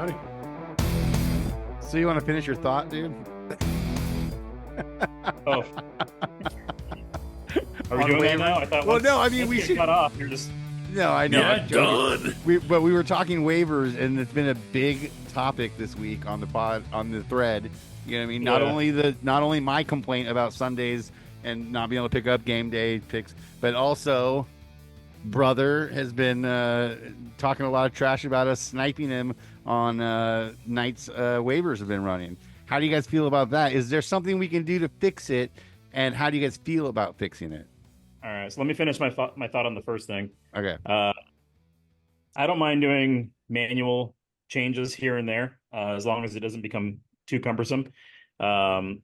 Howdy. So you want to finish your thought, dude? Oh. Are we doing that now? I thought. Well, no. I mean, we should cut off. You're just. No, I know. Yeah, done. But we were talking waivers, and it's been a big topic this week on the pod, on the thread. You know what I mean? Not only my complaint about Sundays and not being able to pick up game day picks, but also brother has been talking a lot of trash about us sniping him on nights waivers have been running. How do you guys feel about that? Is there something we can do to fix it? And how do you guys feel about fixing it? All right, so let me finish my thought on the first thing. Okay. I don't mind doing manual changes here and there, as long as it doesn't become too cumbersome. For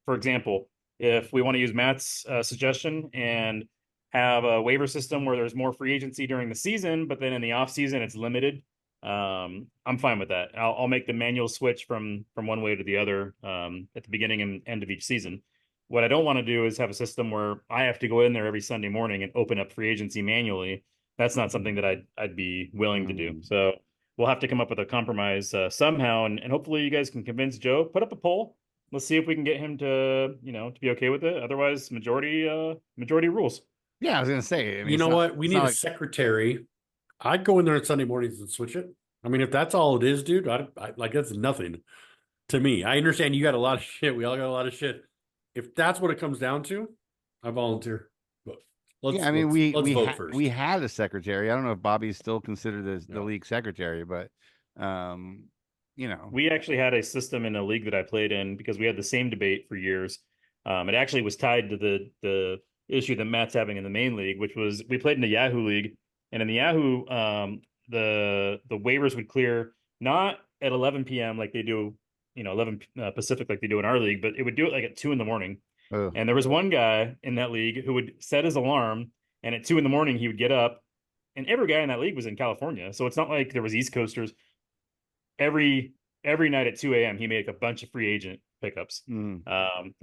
example, if we want to use Matt's suggestion and have a waiver system where there's more free agency during the season, but then in the off season it's limited, I'm fine with that. I'll make the manual switch from one way to the other at the beginning and end of each season. What I don't want to do is have a system where I have to go in there every Sunday morning and open up free agency manually. That's not something that I'd be willing to do. So we'll have to come up with a compromise somehow, and hopefully you guys can convince Joe. Put up a poll. Let's see if we can get him to be okay with it. Otherwise, majority rules. Yeah, I was gonna say. I mean, You know what? We need a secretary. I'd go in there on Sunday mornings and switch it. I mean, if that's all it is, dude, I like that's nothing to me. I understand you got a lot of shit. We all got a lot of shit. If that's what it comes down to, I volunteer. But we vote first. We had a secretary. I don't know if Bobby's still considered the league secretary, but we actually had a system in a league that I played in because we had the same debate for years. It actually was tied to the issue that Matt's having in the main league, which was we played in the Yahoo league, and in the Yahoo, the waivers would clear not at 11 p.m. like they do. 11 Pacific like they do in our league, but it would do it like at 2 a.m. Oh. And there was one guy in that league who would set his alarm, and at 2 a.m. he would get up, and every guy in that league was in California. So it's not like there was East Coasters. Every night at 2 a.m. he made a bunch of free agent pickups. And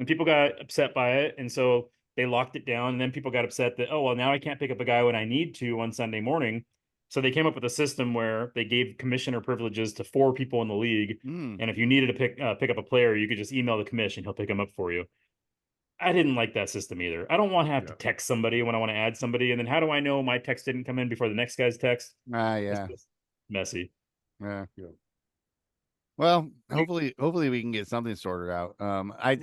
people got upset by it. And so they locked it down. And then people got upset that, oh, well, now I can't pick up a guy when I need to on Sunday morning. So they came up with a system where they gave commissioner privileges to 4 people in the league. And if you needed to pick up a player, you could just email the commission. He'll pick him up for you. I didn't like that system either. I don't want to have to text somebody when I want to add somebody. And then how do I know my text didn't come in before the next guy's text? Yeah. It's messy. Yeah. Well, hopefully we can get something sorted out. I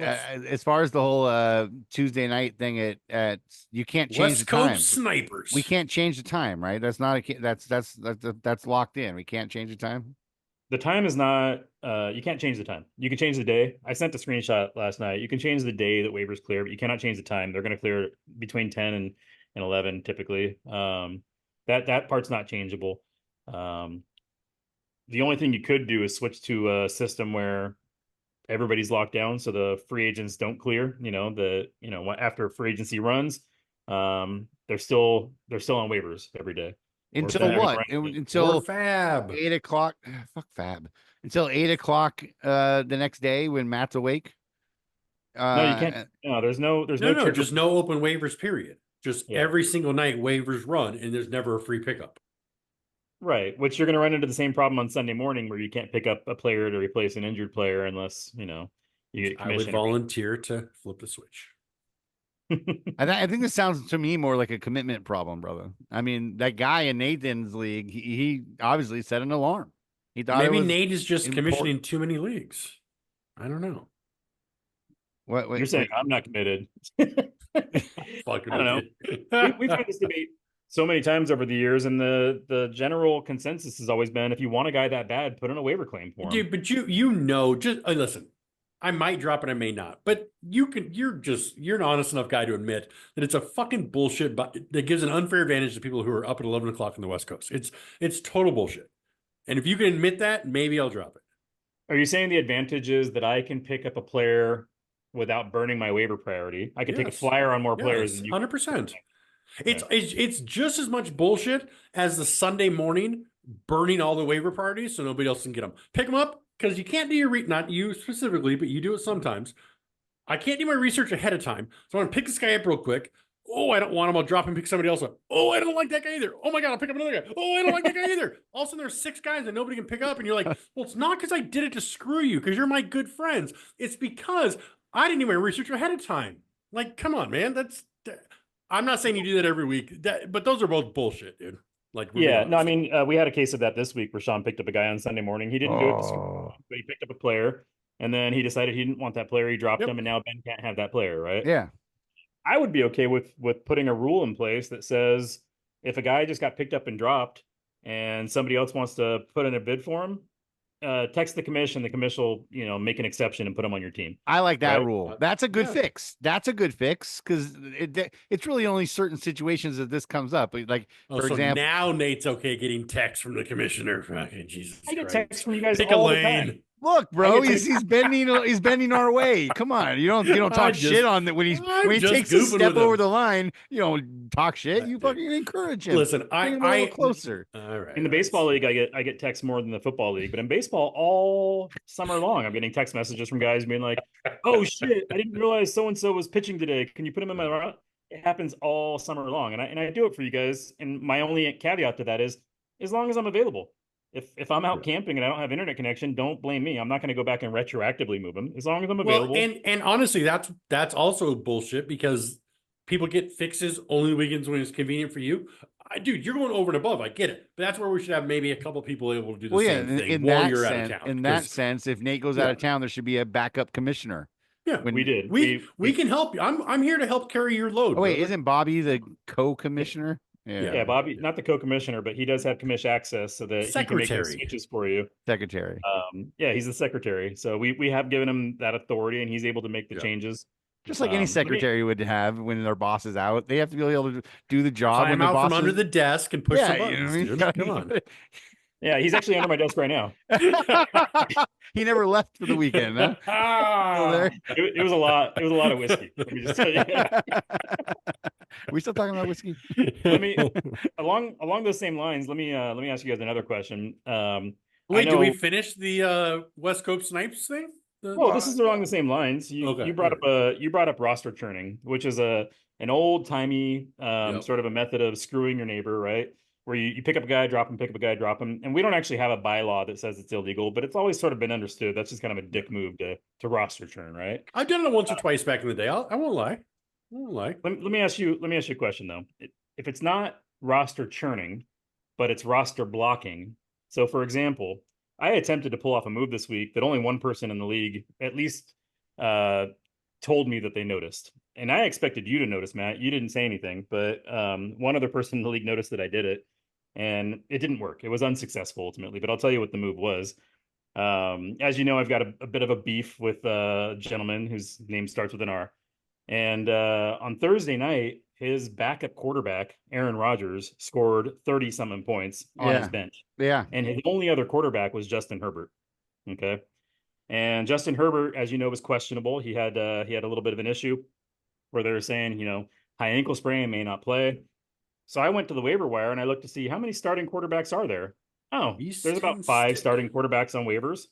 as far as the whole Tuesday night thing at you can't change West the time. Coast snipers. We can't change the time, right? That's not that's locked in. We can't change the time. The time is not. You can't change the time. You can change the day. I sent a screenshot last night. You can change the day that waivers clear, but you cannot change the time. They're going to clear between 10 and 11 typically. That part's not changeable. The only thing you could do is switch to a system where everybody's locked down, so the free agents don't clear. After free agency runs, they're still on waivers every day. Until what? Until Fab 8 o'clock. Fuck Fab. Until 8 o'clock the next day when Matt's awake. No, you can't. No, there's no. Just no open waivers. Period. Just every single night waivers run, and there's never a free pickup. Right, which you're going to run into the same problem on Sunday morning where you can't pick up a player to replace an injured player unless, you get commission. I would volunteer to flip the switch. I think this sounds to me more like a commitment problem, brother. I mean, that guy in Nathan's league, he obviously set an alarm. He thought maybe Nate is just commissioning too many leagues. I don't know. What you're saying? I'm not committed. I don't know. We've had this debate so many times over the years, and the general consensus has always been, if you want a guy that bad, put in a waiver claim for him. Dude, but just listen, I might drop it, I may not, but you're an honest enough guy to admit that it's a fucking bullshit, but that gives an unfair advantage to people who are up at 11 o'clock on the West Coast. It's total bullshit. And if you can admit that, maybe I'll drop it. Are you saying the advantage is that I can pick up a player without burning my waiver priority? I could take a flyer on more players than you. 100%. It's just as much bullshit as the Sunday morning burning all the waiver priorities so nobody else can get them. Pick them up because you can't do your not you specifically, but you do it sometimes. I can't do my research ahead of time, so I'm gonna pick this guy up real quick. Oh, I don't want him. I'll drop and pick somebody else up. Oh, I don't like that guy either. Oh my God, I'll pick up another guy. Oh, I don't like that guy either. All of a sudden there's 6 guys that nobody can pick up. And you're like, well, it's not because I did it to screw you, because you're my good friends. It's because I didn't do my research ahead of time. Like, come on, man. I'm not saying you do that every week, but those are both bullshit, dude. Like, yeah, no, I mean, we had a case of that this week where Sean picked up a guy on Sunday morning. He didn't do it, but he picked up a player, and then he decided he didn't want that player. He dropped him, and now Ben can't have that player, right? Yeah. I would be okay with putting a rule in place that says if a guy just got picked up and dropped, and somebody else wants to put in a bid for him, text the commission. The commission will, make an exception and put him on your team. I like that Right? rule. That's a good fix. That's a good fix because it's really only certain situations that this comes up. Like, for example, now Nate's okay getting text from the commissioner. Fucking Jesus I get Christ. texts from you guys Pick all a the time. lane. look, bro, he's bending our way. Come on, you don't talk shit on that when he takes a step over the line. You don't talk shit. You fucking encourage him. Listen, Bring him a little closer. All right. In the baseball league, I get texts more than the football league, but in baseball all summer long, I'm getting text messages from guys being like, "Oh shit, I didn't realize so and so was pitching today. Can you put him in my route?" It happens all summer long, and I do it for you guys. And my only caveat to that is, as long as I'm available. If I'm out camping and I don't have internet connection, don't blame me. I'm not going to go back and retroactively move them as long as I'm available. Well, and honestly, that's also bullshit because people get fixes only weekends when it's convenient for you. Dude, you're going over and above. I get it, but that's where we should have maybe a couple people able to do the same thing while you're out of town. In that sense, if Nate goes out of town, there should be a backup commissioner. Yeah, we did. We can help you. I'm here to help carry your load. Oh wait, brother. isn't Bobby the co-commissioner? Yeah, Bobby, not the co-commissioner, but he does have commish access so that he can make those switches for you. Secretary. Yeah, he's the secretary. So we have given him that authority, and he's able to make the changes. Just like any secretary would have when their boss is out. They have to be able to do the job. Climb out from under the desk and push the buttons. You know what I mean? Come on. Yeah, he's actually under my desk right now. He never left for the weekend, huh? It was a lot. It was a lot of whiskey. Let me just tell you. We still talking about whiskey? Along those same lines. Let me ask you guys another question. Wait, did we finish the West Coast Snipes thing? This is along the same lines. You brought up roster churning, which is an old timey sort of a method of screwing your neighbor, right? Where you pick up a guy, drop him, pick up a guy, drop him. And we don't actually have a bylaw that says it's illegal, but it's always sort of been understood. That's just kind of a dick move to roster churn, right? I've done it once or twice back in the day. I won't lie. Let me ask you a question though. If it's not roster churning, but it's roster blocking. So for example, I attempted to pull off a move this week that only one person in the league at least told me that they noticed. And I expected you to notice, Matt. You didn't say anything, but one other person in the league noticed that I did it, and it didn't work. It was unsuccessful ultimately, but I'll tell you what the move was. As you know, I've got a bit of a beef with a gentleman whose name starts with an R. And on Thursday night, his backup quarterback, Aaron Rodgers, scored 30-something points on his bench. Yeah. And his only other quarterback was Justin Herbert. Okay. And Justin Herbert, as you know, was questionable. He had a little bit of an issue where they were saying, high ankle sprain, may not play. So I went to the waiver wire and I looked to see how many starting quarterbacks are there. Oh, there's about 5 starting quarterbacks on waivers.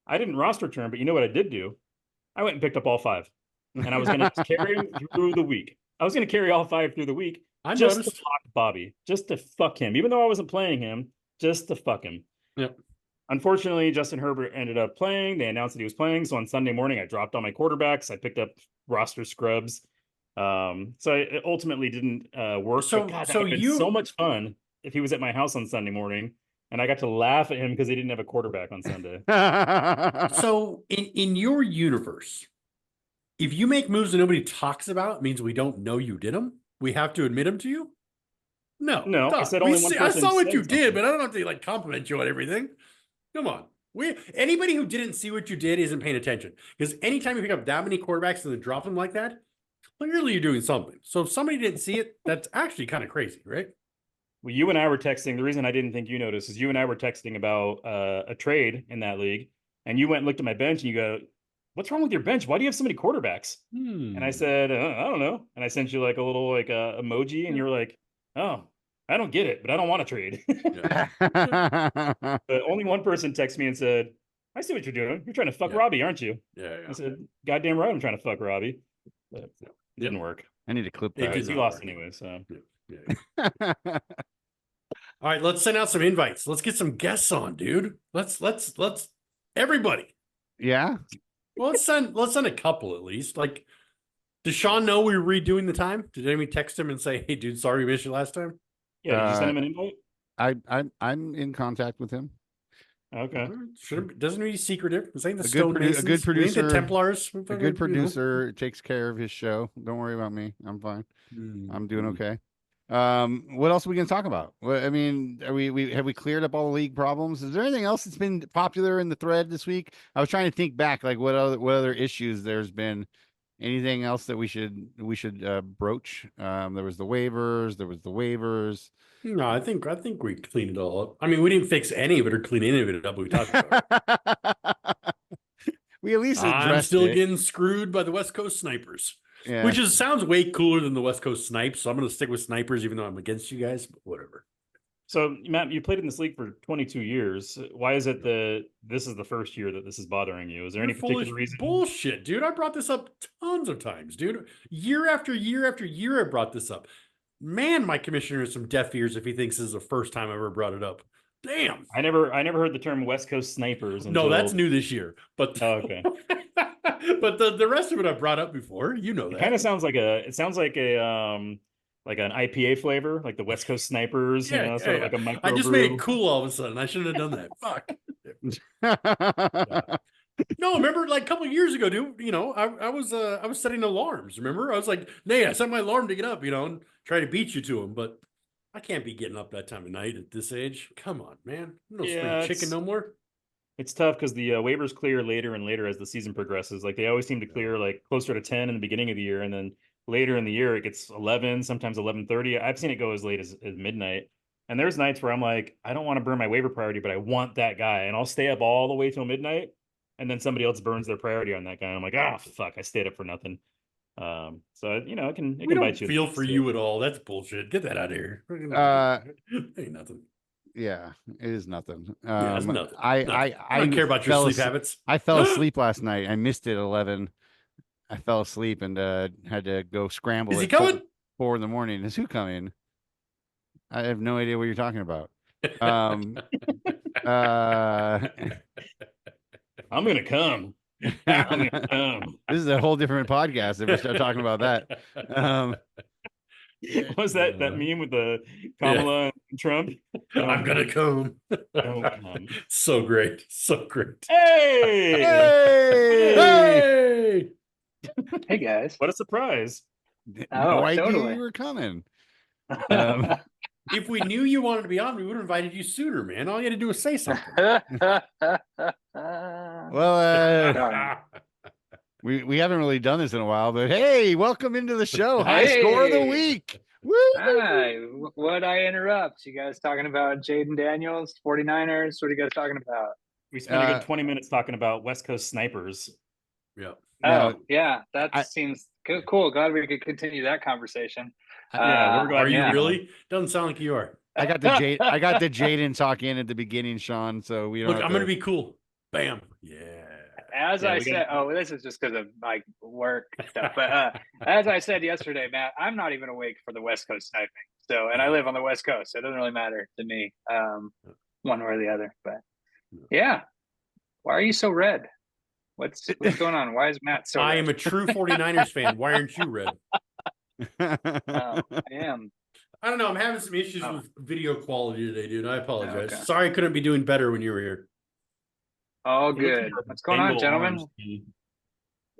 I didn't roster churn, but you know what I did do? I went and picked up all 5. And I was going to carry them through the week. I was going to carry all 5 through the week to fuck Bobby, just to fuck him. Even though I wasn't playing him, just to fuck him. Yep. Unfortunately, Justin Herbert ended up playing. They announced that he was playing. So on Sunday morning, I dropped all my quarterbacks. I picked up roster scrubs. So it ultimately didn't work. So much fun if he was at my house on Sunday morning. And I got to laugh at him because he didn't have a quarterback on Sunday. So in your universe, if you make moves that nobody talks about, it means we don't know you did them. We have to admit them to you. No, I said only one person. I saw what you did, but I don't have to compliment you on everything. Come on. Anybody who didn't see what you did isn't paying attention. Because anytime you pick up that many quarterbacks and then drop them like that, clearly you're doing something. So if somebody didn't see it, that's actually kind of crazy, right? Well, you and I were texting. The reason I didn't think you noticed is you and I were texting about a trade in that league, and you went and looked at my bench and you go, "What's wrong with your bench? Why do you have so many quarterbacks?" And I said, "I don't know." And I sent you like a little emoji, and you were like, "Oh, I don't get it, but I don't want to trade." But only one person texted me and said, "I see what you're doing. You're trying to fuck Robbie, aren't you?" Yeah. I said, "Goddamn right, I'm trying to fuck Robbie." But it didn't work. I need to clip It that. did He not lost work. anyway, so Yeah. All right, let's send out some invites. Let's get some guests on, dude. Let's everybody. Yeah. Well, let's send a couple at least. Like, does Sean know we were redoing the time? Did anybody text him and say, "Hey, dude, sorry we missed you last time"? yeah. Did you send him an invite? I'm in contact with him. Okay. Doesn't he secretive? This ain't the A good Stonemasons. a good It ain't the producer. Templars. A good producer takes care of his show. Don't worry about me. I'm fine. I'm doing okay. What else are we going to talk about? Well, I mean, have we cleared up all the league problems? Is there anything else that's been popular in the thread this week? I was trying to think back, like what other issues there's been. Anything else that we should broach? There was the waivers. No, I think we cleaned it all up. I mean, we didn't fix any of it or clean any of it up. We talked about it. We at least addressed I'm still it. getting screwed by the West Coast snipers, Yeah. which sounds way cooler than the West Coast snipes. So I'm going to stick with snipers, even though I'm against you guys. But whatever. So Matt, you played in this league for 22 years. Why is it this is the first year that this is bothering you? Is there any particular reason? Bullshit, dude. I brought this up tons of times, dude. Year after year after year, I brought this up. Man, my commissioner has some deaf ears if he thinks this is the first time I ever brought it up. Damn. I never heard the term West Coast snipers. No, that's new this year. But Oh, okay. but the rest of it I brought up before. You know that. It kind of sounds like like an IPA flavor, like the West Coast snipers, Yeah, sort of yeah. like a micro. I just made it cool all of a sudden. I shouldn't have done that. Fuck. No, remember like a couple of years ago, dude, I was setting alarms. Remember? I was like, Nate, I set my alarm to get up, and try to beat you to him, but I can't be getting up that time of night at this age. Come on, man. No spring chicken no more. It's tough because the waivers clear later and later as the season progresses. Like they always seem to clear like closer to 10 in the beginning of the year, and then later in the year it gets 11, sometimes 11:30. I've seen it go as late as midnight. And there's nights where I'm like, I don't want to burn my waiver priority, but I want that guy, and I'll stay up all the way till midnight. And then somebody else burns their priority on that guy. And I'm like, fuck, I stayed up for nothing. So it can bite you. Feel for you at all. That's bullshit. Get that out of here. Ain't nothing. Yeah, it is nothing. It's nothing. I don't care about your sleep habits. I fell asleep last night. I missed it at 11. I fell asleep and had to go scramble. Is he coming? 4 in the morning. Is who coming? I have no idea what you're talking about. I'm gonna come. I'm gonna come. This is a whole different podcast if we start talking about that. Was that meme with the Kamala and Trump? I'm gonna come. Don't come. So great. Hey! Hey guys. What a surprise. No idea totally. you were coming. If we knew you wanted to be on, we would have invited you sooner, man. All you had to do was say something. Well, we haven't really done this in a while, but hey, welcome into the show. High score of the week. Woo! Hi, what'd I interrupt? You guys talking about Jaden Daniels, 49ers? What are you guys talking about? We spent a good 20 minutes talking about West Coast snipers. Yeah. Oh, yeah. That seems cool. Glad we could continue that conversation. Yeah, we're glad. Are you really? Doesn't sound like you are. I got the Jaden talk in at the beginning, Sean. So we don't. Look, I'm going to be cool. Bam. Yeah. As I said, this is just because of my work stuff. But as I said yesterday, Matt, I'm not even awake for the West Coast sniping. So, and I live on the West Coast, so it doesn't really matter to me, one way or the other. But yeah, why are you so red? What's going on? Why is Matt so? I red? am a true 49ers fan. Why aren't you red? I am. I don't know. I'm having some issues with video quality today, dude. I apologize. Okay. Sorry I couldn't be doing better when you were here. Oh, good. What's going on, gentlemen?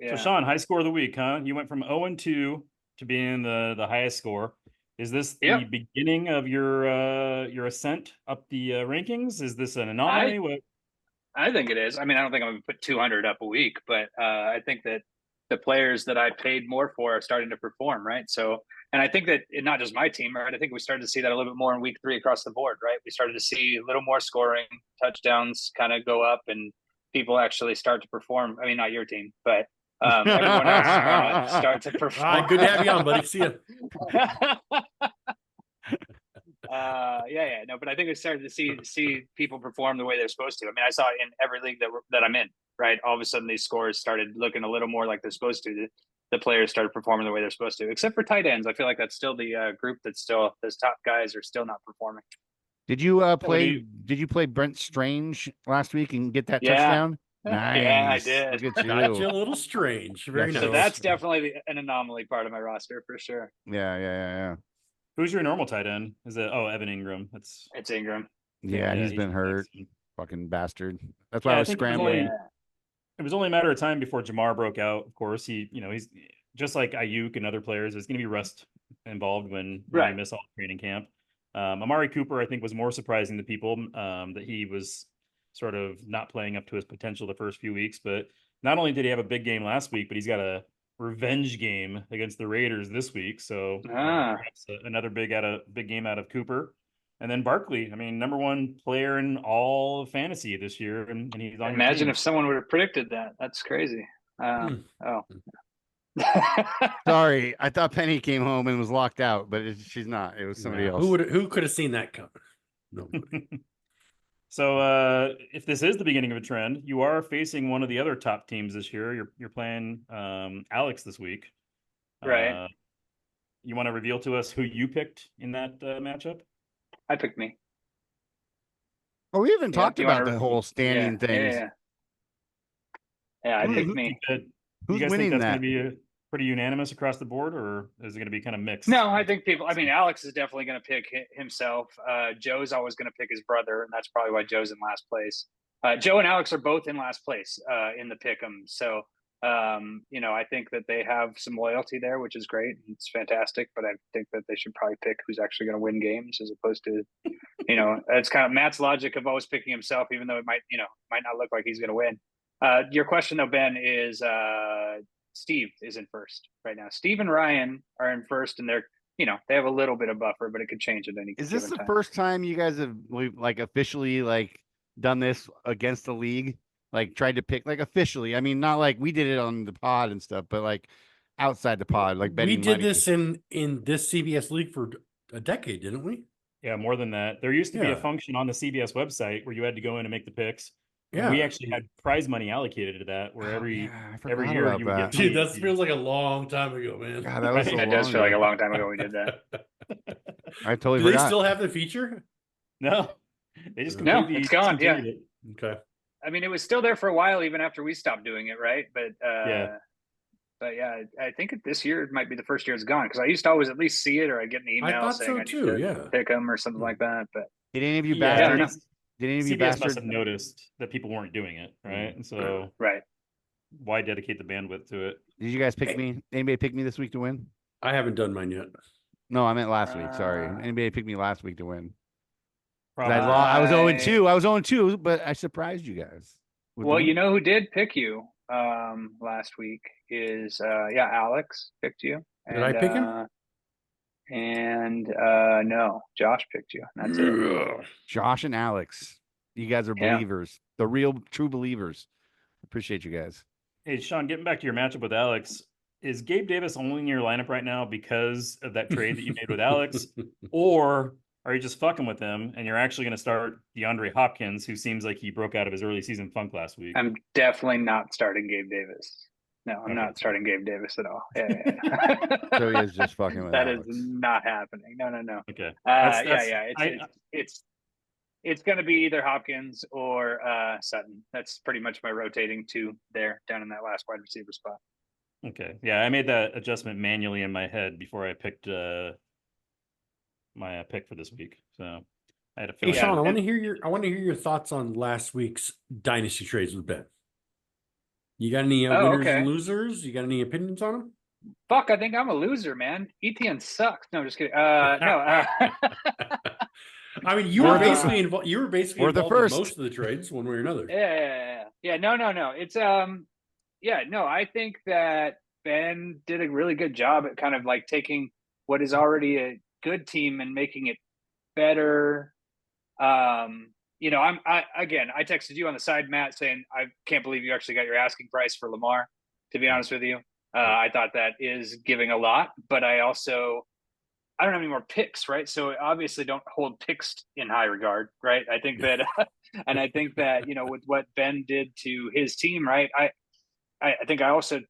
So, Sean, high score of the week, huh? You went from 0-2 to being the highest score. Is this the beginning of your ascent up the rankings? Is this an anomaly? I think it is. I mean, I don't think I'm going to put 200 up a week, but I think that the players that I paid more for are starting to perform, right? So, and I think that not just my team, right? I think we started to see that a little bit more in week 3 across the board, right? We started to see a little more scoring, touchdowns kind of go up, and people actually start to perform. I mean, not your team, but everyone else start to perform. Good to have you on, buddy. See you. No, but I think we started to see people perform the way they're supposed to. I mean, I saw it in every league that I'm in, right? All of a sudden, these scores started looking a little more like they're supposed to. the players started performing the way they're supposed to, except for tight ends. I feel like that's still the group that's still, those top guys are still not performing. Did you play Brent Strange last week and get that Yeah. touchdown? Nice. Yeah, I did. Look at Got you you. a little strange. Very Got nice. So that's definitely an anomaly part of my roster for sure. Yeah. Who's your normal tight end? Is it Evan Ingram? It's Ingram. Yeah, he's been hurt. Fucking bastard. That's why I was think scrambling. It was only a matter of time before Jamar broke out. Of course, he's just like Ayuk and other players. There's going to be rust involved when you miss all training camp. Amari Cooper, I think, was more surprising to people that he was sort of not playing up to his potential the first few weeks. But not only did he have a big game last week, but he's got a revenge game against the Raiders this week. So another big game out of Cooper. And then Barkley, I mean, number one player in all of fantasy this year, and he's on. Imagine if someone would have predicted that. That's crazy. Oh. Sorry, I thought Penny came home and was locked out, but she's not. It was somebody else. Who could have seen that coming? Nobody. So, if this is the beginning of a trend, you are facing one of the other top teams this year. You're playing Alex this week, right? You want to reveal to us who you picked in that matchup? I picked me. Oh, we haven't talked about the whole standing things. Yeah, I picked me. You guys think that's going to be pretty unanimous across the board, or is it going to be kind of mixed? No, I think Alex is definitely going to pick himself. Joe's always going to pick his brother, and that's probably why Joe's in last place. Joe and Alex are both in last place in the pick'em. So, I think that they have some loyalty there, which is great. It's fantastic, but I think that they should probably pick who's actually going to win games as opposed to, it's kind of Matt's logic of always picking himself, even though it might not look like he's going to win. Your question though, Ben, is Steve is in first right now. Steve and Ryan are in first, and they're, they have a little bit of buffer, but it could change at any. Is this the first time you guys have officially done this against the league? Tried to pick officially. I mean, not like we did it on the pod and stuff, but outside the pod, betting. We did this in this CBS league for a decade, didn't we? Yeah, more than that. There used to be a function on the CBS website where you had to go in and make the picks. Yeah, we actually had prize money allocated to that, where every year you would get. Dude, that feels like a long time ago, man. God, that was it does feel like a long time ago we did that. I totally forgot. Do they still have the feature? No, they just it's gone. Yeah. Okay. I mean, it was still there for a while, even after we stopped doing it, right? But I think this year might be the first year it's gone, because I used to always at least see it, or I'd get an email saying I need to pick them or something like that. But did any of you bastards? Did any of you CBS must have noticed that people weren't doing it, right? And so why dedicate the bandwidth to it? Did you guys pick me? Anybody pick me this week to win? I haven't done mine yet. No, I meant last week. Sorry. Anybody picked me last week to win? I was 0-2. I was 0-2, but I surprised you guys. Well, you know who did pick you last week is Alex picked you. Did I pick him? And no, Josh picked you. That's it. Josh and Alex, you guys are believers, the real true believers. Appreciate you guys. Hey, Sean, getting back to your matchup with Alex, is Gabe Davis only in your lineup right now because of that trade that you made with Alex, or are you just fucking with him and you're actually going to start DeAndre Hopkins, who seems like he broke out of his early season funk last week? I'm definitely not starting Gabe Davis. No, I'm not starting Gabe Davis at all. Yeah. So he is just fucking with that. Alex. Is not happening. No. Okay. It's going to be either Hopkins or Sutton. That's pretty much my rotating two there down in that last wide receiver spot. Okay. Yeah, I made that adjustment manually in my head before I picked my pick for this week. So I had to. Hey, Sean, I want to hear your thoughts on last week's dynasty trades with Ben. You got any winners and losers? You got any opinions on them? Fuck, I think I'm a loser, man. ETN sucks. No, just kidding. No. I mean, you were basically involved. You were basically involved in most of the trades, one way or another. Yeah. No. It's no. I think that Ben did a really good job at kind of taking what is already a good team and making it better. I texted you on the side, Matt, saying I can't believe you actually got your asking price for Lamar. To be honest with you, I thought that is giving a lot, but I don't have any more picks, right? So I obviously don't hold picks in high regard, right? I think that, and I think that with what Ben did to his team, right? I think I also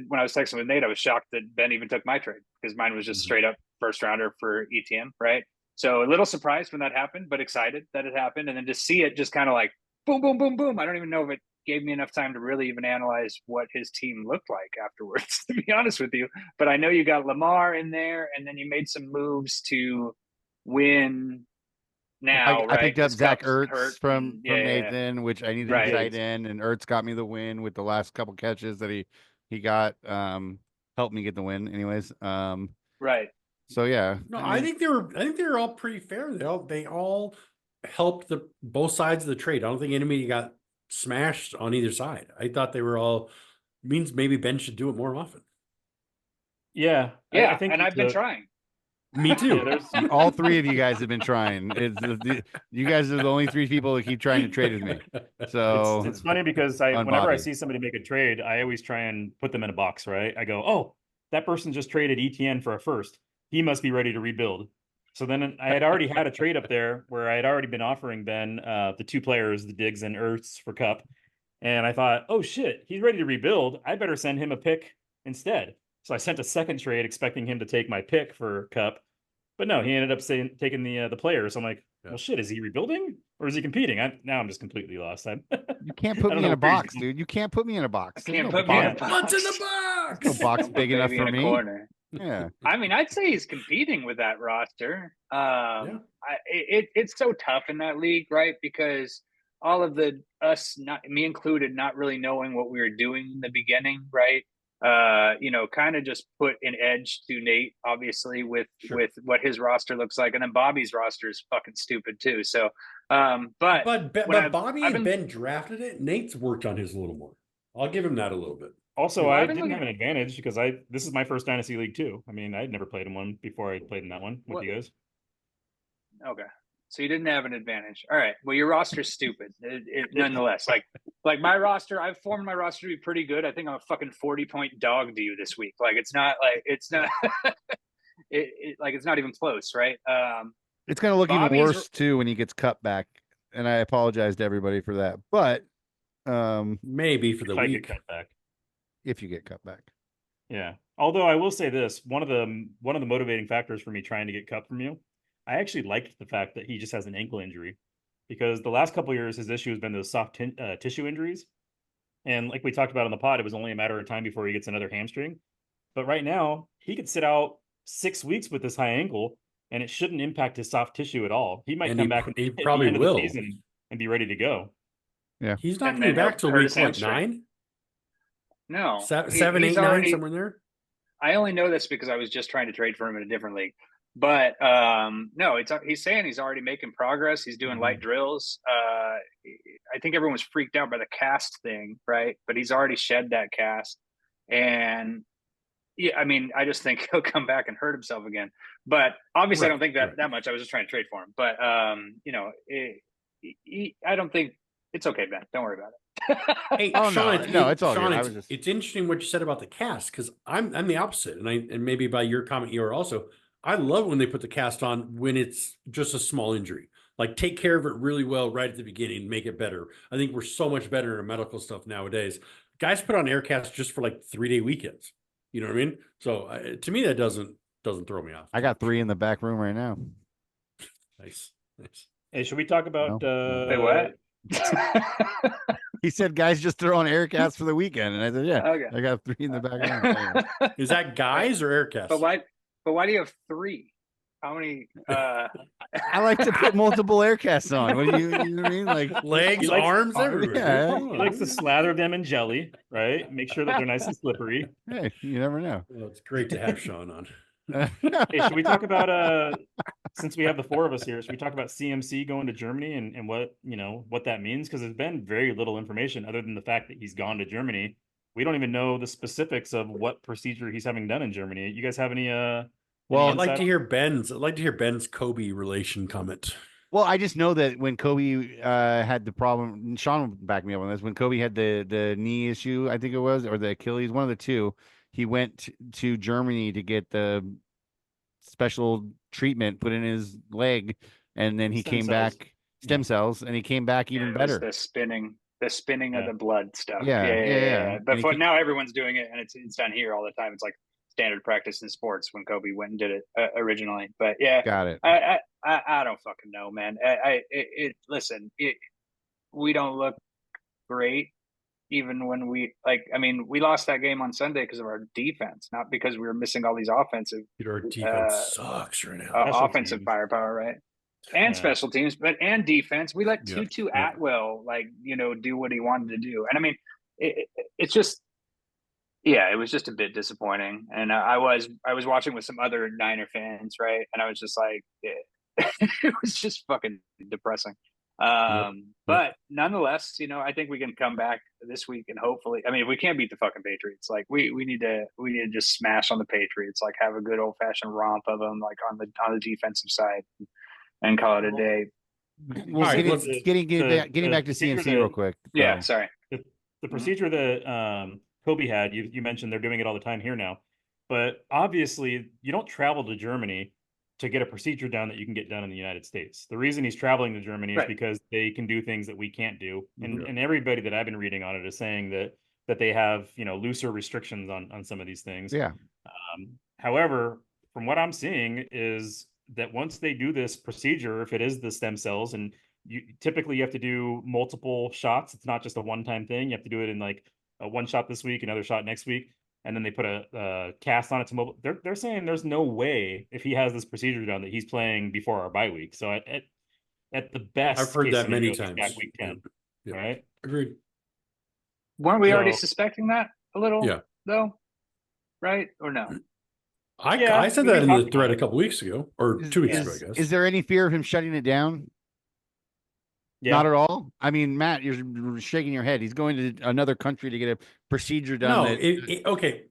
when I was texting with Nate, I was shocked that Ben even took my trade because mine was just straight up first rounder for ETN, right? So a little surprised when that happened, but excited that it happened. And then to see it just kind of like boom, boom, boom, boom. I don't even know if it gave me enough time to really even analyze what his team looked like afterwards, to be honest with you. But I know you got Lamar in there, and then you made some moves to win now. I picked up Zach Ertz hurt from Nathan, which I needed to tight end, and Ertz got me the win with the last couple catches that he got. Helped me get the win, anyways. Right. So yeah, No, I think they were all pretty fair. They all helped both sides of the trade. I don't think anybody got smashed on either side. I thought they were all means maybe Ben should do it more often. Yeah. Yeah. I think and I've been trying. Me too. Yeah, all three of you guys have been trying. You guys are the only three people that keep trying to trade with me. So it's funny because whenever I see somebody make a trade, I always try and put them in a box, right? I go, oh, that person just traded ETN for a first. He must be ready to rebuild. So then I had already had a trade up there where I had already been offering Ben the two players, the Diggs and Ertz for Cup. And I thought, oh shit, he's ready to rebuild. I better send him a pick instead. So I sent a second trade expecting him to take my pick for Cup. But no, he ended up taking the players. I'm like, well, shit, is he rebuilding or is he competing? Now I'm just completely lost. You can't put me in a box, dude. You can't put me in a box. Can't put me in a box. What's in the box? No box big enough for me. Corner. Yeah. I mean, I'd say he's competing with that roster. It's so tough in that league, right? Because all of me included, not really knowing what we were doing in the beginning, right? Kind of just put an edge to Nate, obviously, with what his roster looks like. And then Bobby's roster is fucking stupid too. So, but Bobby and Ben drafted it. Nate's worked on his a little more. I'll give him that a little bit. Also, I didn't have an advantage because this is my first Dynasty League too. I mean, I'd never played in one before I played in that one with you guys. Okay. So you didn't have an advantage. All right. Well, your roster's stupid. Nonetheless, like my roster, I've formed my roster to be pretty good. I think I'm a fucking 40-point dog to you this week. Like it's not it's not even close, right? It's gonna look even worse too when he gets cut back. And I apologize to everybody for that. But maybe for the week. Get cut back. If you get cut back. Yeah. Although I will say this, one of the motivating factors for me trying to get cut from you, I actually liked the fact that he just has an ankle injury, because the last couple of years his issue has been those soft tissue injuries, and like we talked about on the pod, it was only a matter of time before he gets another hamstring. But right now he could sit out 6 weeks with this high ankle, and it shouldn't impact his soft tissue at all. He might come back and he probably at the end will of the season and be ready to go. Yeah, he's not coming back till week 9. No, 7, 8, 9, somewhere in there. I only know this because I was just trying to trade for him in a different league. But no, he's saying he's already making progress. He's doing light drills. I think everyone was freaked out by the cast thing, right? But he's already shed that cast. And yeah, I mean, I just think he'll come back and hurt himself again. But obviously, I don't think that much. I was just trying to trade for him. But I don't think it's okay, Ben. Don't worry about it. Hey, Sean, no, it's all good. It's interesting what you said about the cast, because I'm the opposite, and maybe by your comment you are also. I love when they put the cast on when it's just a small injury. Like, take care of it really well right at the beginning, make it better. I think we're so much better in medical stuff nowadays. Guys put on air casts just for like 3-day weekends. You know what I mean? So to me, that doesn't throw me off. I got 3 in the back room right now. Nice. Hey, should we talk about Say what? He said guys just throw on air casts for the weekend, and I said, yeah, okay. I got 3 in the back room. Is that guys or air casts? But why do you have 3? How many? I like to put multiple air casts on. What do you know what I mean? Like legs, arms, everywhere. Yeah. He likes to slather them in jelly, right? Make sure that they're nice and slippery. Hey, you never know. Well, it's great to have Sean on. Hey, should we talk about since we have the 4 of us here, should we talk about CMC going to Germany and what that means? Because there's been very little information other than the fact that he's gone to Germany. We don't even know the specifics of what procedure he's having done in Germany. You guys have any well, I'd like to hear Ben's Kobe relation comment. Well, I just know that when Kobe had the problem, and Sean will back me up on this, when Kobe had the knee issue, I think it was, or the Achilles, one of the two, he went to Germany to get the special treatment put in his leg, and then he came back, stem cells, and he came back even better. The the spinning of Yeah. the blood stuff. Yeah. But And now everyone's doing it, and it's done here all the time. It's like standard practice in sports when Kobe went and did it originally. But yeah, got it. I don't fucking know, man. Listen, we don't look great. Even when we lost that game on Sunday because of our defense, not because we were missing all these offensive. Our defense sucks right now. Offensive firepower, right? And special teams, and defense. We let Tutu Atwell do what he wanted to do, and I mean, it's just, it was just a bit disappointing. And I was watching with some other Niner fans, right? And I was just like, it was just fucking depressing. But nonetheless, I think we can come back this week and hopefully, I mean, if we can't beat the fucking Patriots, like we need to just smash on the Patriots, like have a good old fashioned romp of them, like on the defensive side, and call it a day. Well, getting back to CMC real quick. Yeah, sorry. The procedure that Kobe had, you mentioned they're doing it all the time here now, but obviously you don't travel to Germany to get a procedure done that you can get done in the United States. The reason he's traveling to Germany is because they can do things that we can't do. And everybody that I've been reading on it is saying that they have, looser restrictions on some of these things. Yeah. However, from what I'm seeing is that once they do this procedure, if it is the stem cells, and you have to do multiple shots, it's not just a one-time thing. You have to do it in like a one shot this week, another shot next week. And then they put a cast on it to mobile. They're saying there's no way if he has this procedure done that he's playing before our bye week. So at the best, I've heard that many times. Back week 10, right? Agreed. Weren't we already suspecting that a little? Yeah. Though, right or no? I said that in the thread a couple weeks ago, or 2 weeks ago, I guess. Is there any fear of him shutting it down? Yeah. Not at all. I mean, Matt, you're shaking your head. He's going to another country to get a procedure done. No, okay.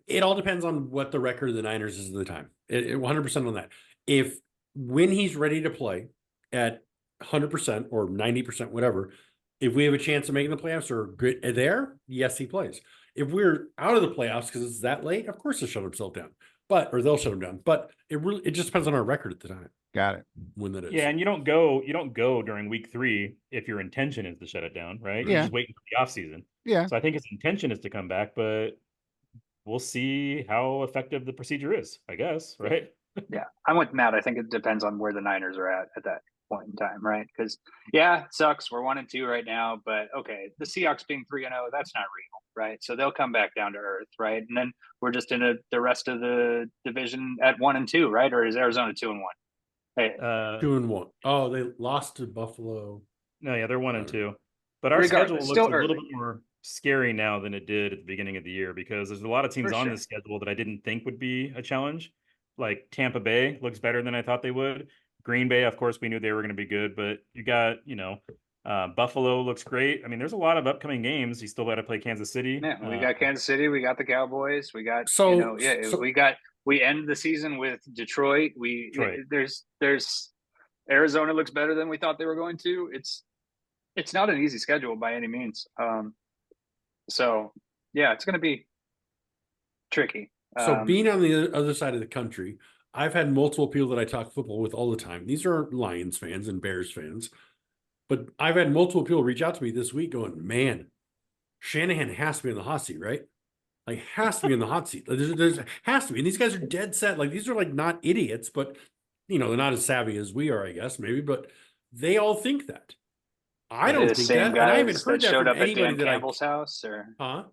It all depends on what the record of the Niners is at the time. 100% on that. If when he's ready to play at 100% or 90%, whatever, if we have a chance of making the playoffs or good there, yes, he plays. If we're out of the playoffs because it's that late, of course they'll shut himself down. Or they'll shut him down. But it just depends on our record at the time. Got it. When that is. Yeah, and you don't go during week 3 if your intention is to shut it down, right? Yeah. You're just waiting for the off season. Yeah. So I think his intention is to come back, but we'll see how effective the procedure is, I guess, right? Yeah. I'm with Matt. I think it depends on where the Niners are at that point in time, right? Because it sucks. We're 1-2 right now, but okay, the Seahawks being 3-0, that's not real, right? So they'll come back down to earth, right? And then we're just in the rest of the division at 1-2, right? Or is Arizona 2-1? Hey, 2-1. Oh, they lost to Buffalo. No, yeah, they're 1-2. But our schedule looks a little bit more scary now than it did at the beginning of the year because there's a lot of teams on this schedule that I didn't think would be a challenge. Like Tampa Bay looks better than I thought they would. Green Bay, of course, we knew they were going to be good, but you got, Buffalo looks great. I mean, there's a lot of upcoming games. You still got to play Kansas City. Yeah, we got Kansas City. We got the Cowboys. We got, we end the season with Detroit. There's Arizona looks better than we thought they were going to. It's not an easy schedule by any means. So yeah, it's going to be tricky. So being on the other side of the country, I've had multiple people that I talk football with all the time. These are Lions fans and Bears fans. But I've had multiple people reach out to me this week going, man, Shanahan has to be in the hot seat, right? Like, has to be in the hot seat. There's has to be. And these guys are dead set. Like, these are like not idiots, but, they're not as savvy as we are, I guess, maybe. But they all think that. I don't think that. And I haven't heard that from anybody that Campbell's house, or huh?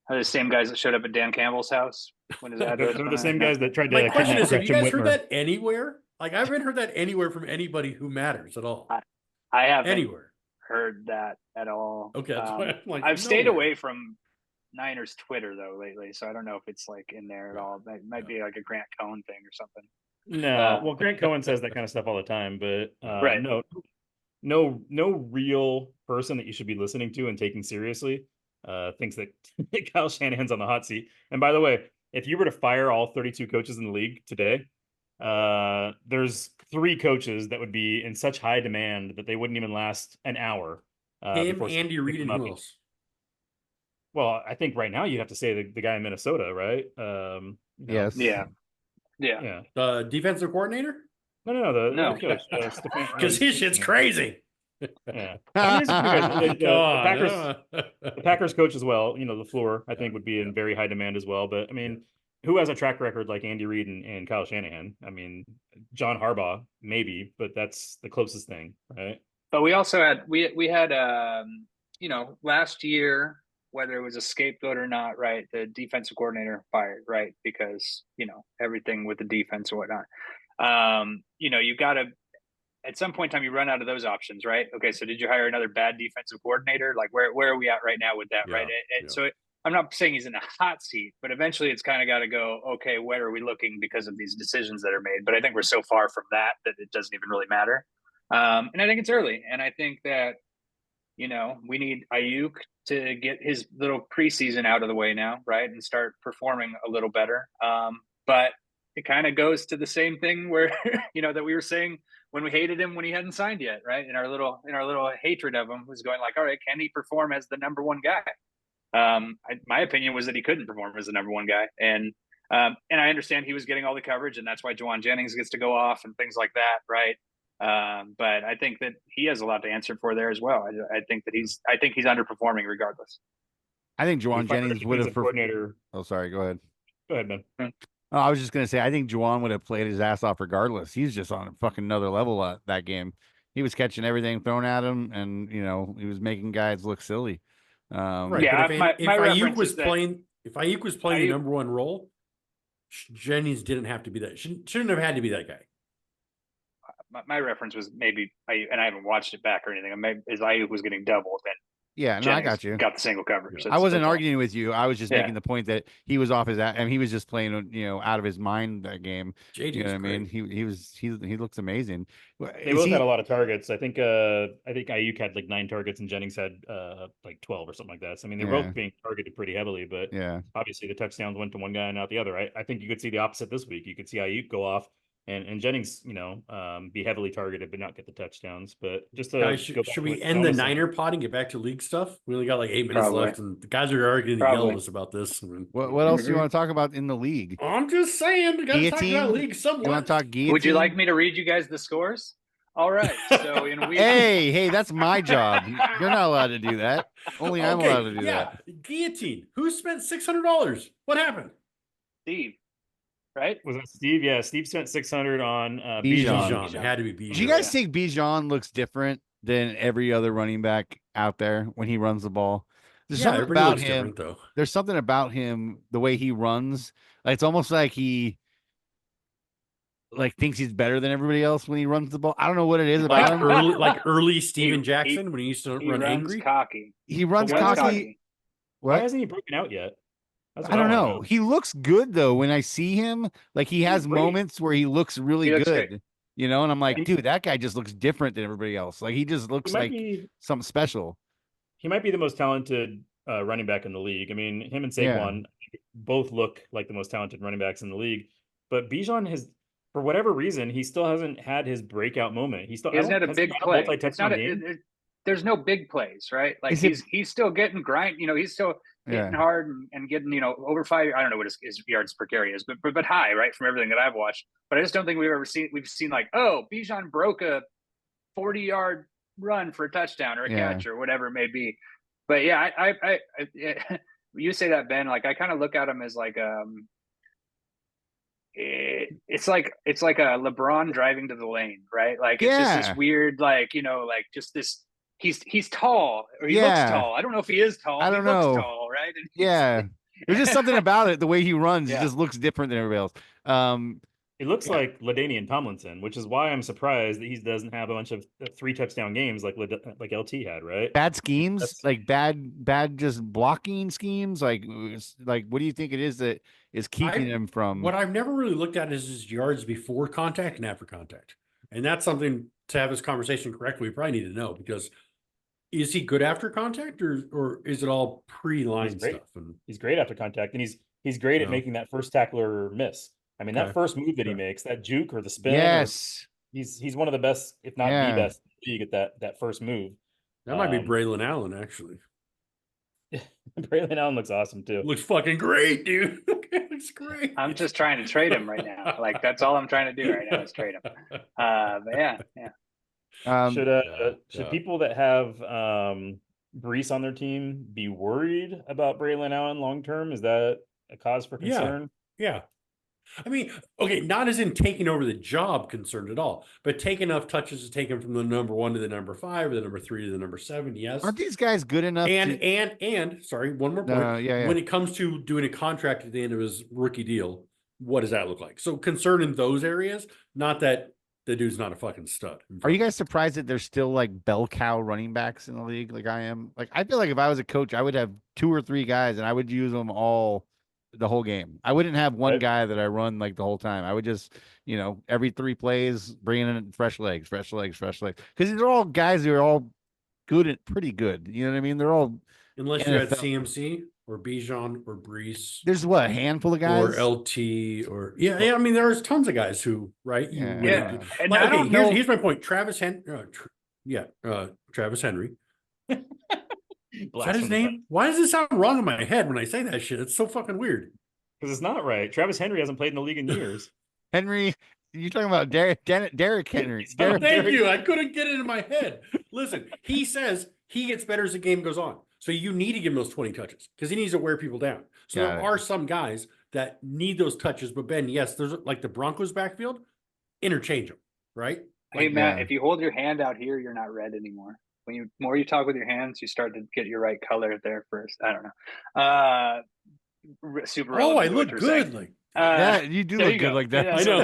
Are the same guys that showed up at Dan Campbell's house when his address? They're the same guys that tried to. My question is: have you guys heard that anywhere? Like, I haven't heard that anywhere from anybody who matters at all. I haven't anywhere heard that at all. Okay, that's why I'm like, I've stayed away from Niners Twitter though lately, so I don't know if it's like in there at all. That might be like a Grant Cohn thing or something. No, well, Grant Cohen says that kind of stuff all the time, but right. No real person that you should be listening to and taking seriously thinks that Kyle Shanahan's on the hot seat. And by the way, if you were to fire all 32 coaches in the league today, there's 3 coaches that would be in such high demand that they wouldn't even last an hour. Him, Andy Reid, and who else? Well, I think right now you'd have to say the guy in Minnesota, right? Yes. Yeah. The defensive coordinator? No. The coach. Because his shit's crazy. Yeah. I mean, there's a few guys. The Packers coach as well, LaFleur, I think would be in very high demand as well. But I mean, who has a track record like Andy Reid and Kyle Shanahan? I mean, John Harbaugh, maybe, but that's the closest thing, right? But we also had last year, whether it was a scapegoat or not, right? The defensive coordinator fired, right? Because everything with the defense or whatnot. You got to, at some point in time, you run out of those options, right? Okay, so did you hire another bad defensive coordinator? Like where are we at right now with that, right? So I'm not saying he's in a hot seat, but eventually it's kind of got to go, okay, where are we looking because of these decisions that are made? But I think we're so far from that it doesn't even really matter. And I think it's early. And I think that, we need Ayuk to get his little preseason out of the way now, right? And start performing a little better. But it kind of goes to the same thing where, that we were saying when we hated him when he hadn't signed yet, right? In our little hatred of him was going like, all right, can he perform as the number one guy? My opinion was that he couldn't perform as the number one guy. And I understand he was getting all the coverage, and that's why Juwan Jennings gets to go off and things like that, right? But I think that he has a lot to answer for there as well. I think he's underperforming regardless. I think Juwan Jennings would have coordinator. Oh, sorry. Go ahead. Go ahead, man. Oh, I was just gonna say, I think Juwan would have played his ass off regardless. He's just on a fucking another level that game. He was catching everything thrown at him, and he was making guys look silly. Right. Yeah, if Ayuk was playing the number one role, Jennings didn't have to be that. Shouldn't have had to be that guy. My reference was maybe, and I haven't watched it back or anything. Maybe as Ayuk was getting doubled, then yeah, no, I got you. Got the single coverage. Yeah. I wasn't arguing with you. I was just making the point that he was off his, and he was just playing, out of his mind that game. You know what I mean? He looks amazing. They both had a lot of targets. I think Ayuk had like 9 targets and Jennings had like 12 or something like that. So I mean, they're both being targeted pretty heavily, but obviously the touchdowns went to one guy and not the other. I think you could see the opposite this week. You could see Ayuk go off. And Jennings, be heavily targeted but not get the touchdowns. But just to guys, should we end the Niner pod and get back to league stuff? We only got like 8 minutes left, and the guys are already going to yell at us about this. What else do you want to talk about in the league? I'm just saying, we got to talk about league somewhat. You want to talk guillotine? Would you like me to read you guys the scores? All right. So in week hey, that's my job. You're not allowed to do that. Only I'm allowed to do that. Guillotine. Who spent $600? What happened? Steve. Right? Was that Steve? Yeah, Steve spent 600 on Bijan. It had to be Bijan. Do you guys think Bijan looks different than every other running back out there when he runs the ball? There's something about him. Though. There's something about him, the way he runs. Like, it's almost like he thinks he's better than everybody else when he runs the ball. I don't know what it is about him. Early Steven Jackson when he used to run angry. Cocky. He runs cocky. Why hasn't he broken out yet? I don't know. He looks good though. When I see him, like he has moments where he looks really good, great. And I'm like, dude, that guy just looks different than everybody else. Like he just looks like something special. He might be the most talented running back in the league. I mean, him and Saquon both look like the most talented running backs in the league. But Bijan has, for whatever reason, he still hasn't had his breakout moment. He hasn't had a big play. There's no big plays, right? Like he's still getting grind. He's still hitting hard and getting, over 5. I don't know what his yards per carry is, but high, right? From everything that I've watched. But I just don't think we've seen like, oh, Bijan broke a 40-yard run for a touchdown or a catch or whatever it may be. But yeah, I you say that, Ben, like I kind of look at him as like it's like a LeBron driving to the lane, right? Like it's just this weird, like just this. He's tall, or he looks tall. I don't know if he is tall. I don't know. Looks tall, right? And there's just something about it. The way he runs, he just looks different than everybody else. It looks like LaDainian Tomlinson, which is why I'm surprised that he doesn't have a bunch of 3 touchdown games like LT had, right? Bad schemes, like bad just blocking schemes. Like what do you think it is that is keeping him from? What I've never really looked at is his yards before contact and after contact, and that's something to have this conversation correctly. We probably need to know, because is he good after contact or is it all pre-line stuff? And he's great after contact, and he's great at making that first tackler miss. I mean, that first move that he makes, that juke or the spin. Yes. He's one of the best, if not the best in the league at that first move. That might be Braylon Allen, actually. Braylon Allen looks awesome too. Looks fucking great, dude. Looks great. I'm just trying to trade him right now. Like that's all I'm trying to do right now is trade him. But yeah. Should people that have Brees on their team be worried about Braylon Allen long term? Is that a cause for concern? Yeah. I mean, okay, not as in taking over the job concerned at all, but take enough touches to take him from the number 1 to the number 5, or the number 3 to the number 7. Yes. Aren't these guys good enough? And sorry, one more point. Yeah. When it comes to doing a contract at the end of his rookie deal, what does that look like? So concern in those areas, not that the dude's not a fucking stud. Are you guys surprised that there's still like bell cow running backs in the league? Like I am. Like I feel like if I was a coach, I would have 2 or 3 guys, and I would use them all the whole game. I wouldn't have one guy that I run like the whole time. I would just, every 3 plays, bringing in fresh legs. Because these are all guys who are all good and pretty good. You know what I mean? They're all unless you had CMC or Bijan or Brees. There's a handful of guys, or LT or yeah. I mean, there's tons of guys who And here's my point. Travis Henry. Travis Henry. Is that his name? Why does it sound wrong in my head when I say that shit? It's so fucking weird. Because it's not right. Travis Henry hasn't played in the league in years. Henry, you're talking about Derrick Henry. Thank you. I couldn't get it in my head. Listen, he says he gets better as the game goes on. So you need to give him those 20 touches because he needs to wear people down. So there are some guys that need those touches. But Ben, yes, there's like the Broncos backfield, interchange them, right? Hey, Matt, if you hold your hand out here, you're not red anymore. When more you talk with your hands, you start to get your right color there first. I don't know. Super. Oh, I look good. Like, yeah, you do look good like that. I know.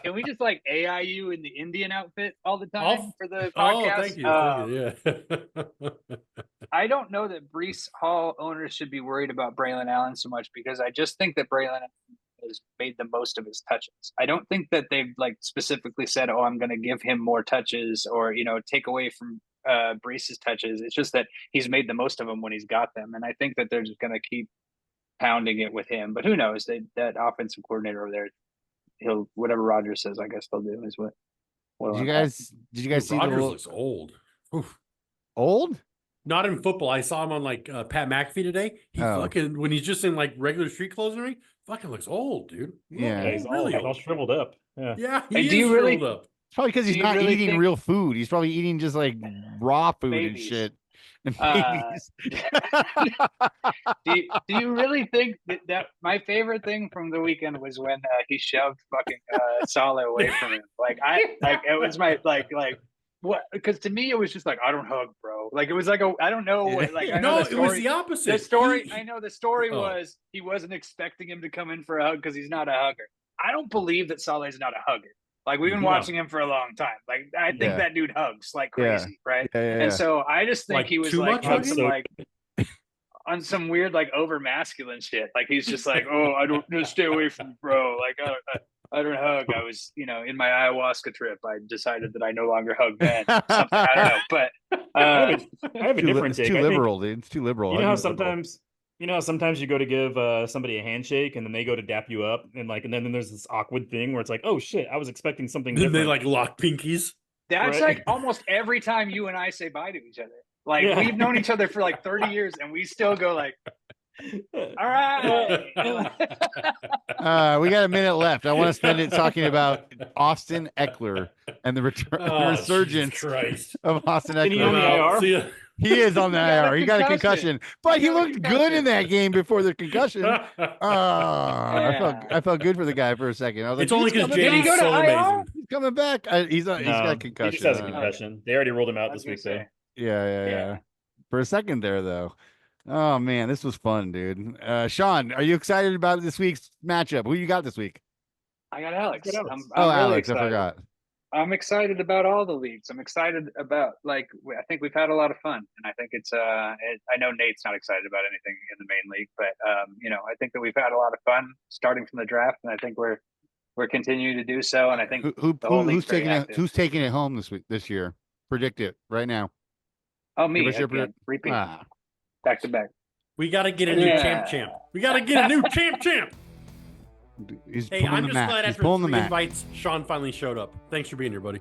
Can we just like AI you in the Indian outfit all the time for the podcast? Thank you. Yeah. I don't know that Brees Hall owners should be worried about Braylon Allen so much because I just think that Braylon has made the most of his touches. I don't think that they've like specifically said, "Oh, I'm going to give him more touches," or take away from Brees's touches. It's just that he's made the most of them when he's got them, and I think that they're just going to keep pounding it with him. But who knows? That offensive coordinator over there, he'll whatever Rodgers says. I guess they'll do is what. Did you guys see Rodgers looks old? Oof. Old? Not in football. I saw him on like Pat McAfee today. He fucking when he's just in like regular street clothes and everything, fucking looks old, dude. Yeah, he's all shriveled up. Yeah, he is shriveled up. It's probably because he's not eating real food. He's probably eating just like raw food and shit. Do you really think that my favorite thing from the weekend was when he shoved fucking Saleh away from him? It was my what? Because to me it was just like, I don't hug, bro. Like it was like I don't know what. Like I know it was the opposite. The story I know the story was he wasn't expecting him to come in for a hug because he's not a hugger. I don't believe that Saleh's not a hugger. Like we've been watching him for a long time. Like I think that dude hugs like crazy, right? And so I just think he was like on some weird like over masculine shit. Like he's just like, oh, I don't just stay away from bro. Like I don't hug. I was, in my ayahuasca trip, I decided that I no longer hug men. Something, I don't know, but I have a different take. It's too liberal, dude. It's too liberal. You know how sometimes you go to give somebody a handshake and then they go to dap you up and then there's this awkward thing where it's like, oh shit, I was expecting something different. They like lock pinkies. That's like almost every time you and I say bye to each other. Like we've known each other for like 30 years and we still go like, all right. We got a minute left. I want to spend it talking about Austin Eckler and the resurgence of Austin Eckler. He is on the IR. He got a concussion, but he looked good in that game before the concussion. I felt good for the guy for a second. I was like, it's only because JD's so amazing. He's coming back. He's got a concussion. He just has a concussion. They already ruled him out this week, though. Yeah. For a second there, though. Oh man, this was fun, dude. Sean, are you excited about this week's matchup? Who you got this week? I got Alex. I'm Alex, really I forgot. I'm excited about all the leagues. I'm excited about I think we've had a lot of fun, and I think it's I know Nate's not excited about anything in the main league, but I think that we've had a lot of fun starting from the draft, and I think we're continuing to do so. And I think who's taking it home this year? Predict it right now. Oh, me. Repeat. Back to back. We got to get a new champ. We got to get a new champ. Hey, I'm just glad after 3 invites, Sean finally showed up. Thanks for being here, buddy.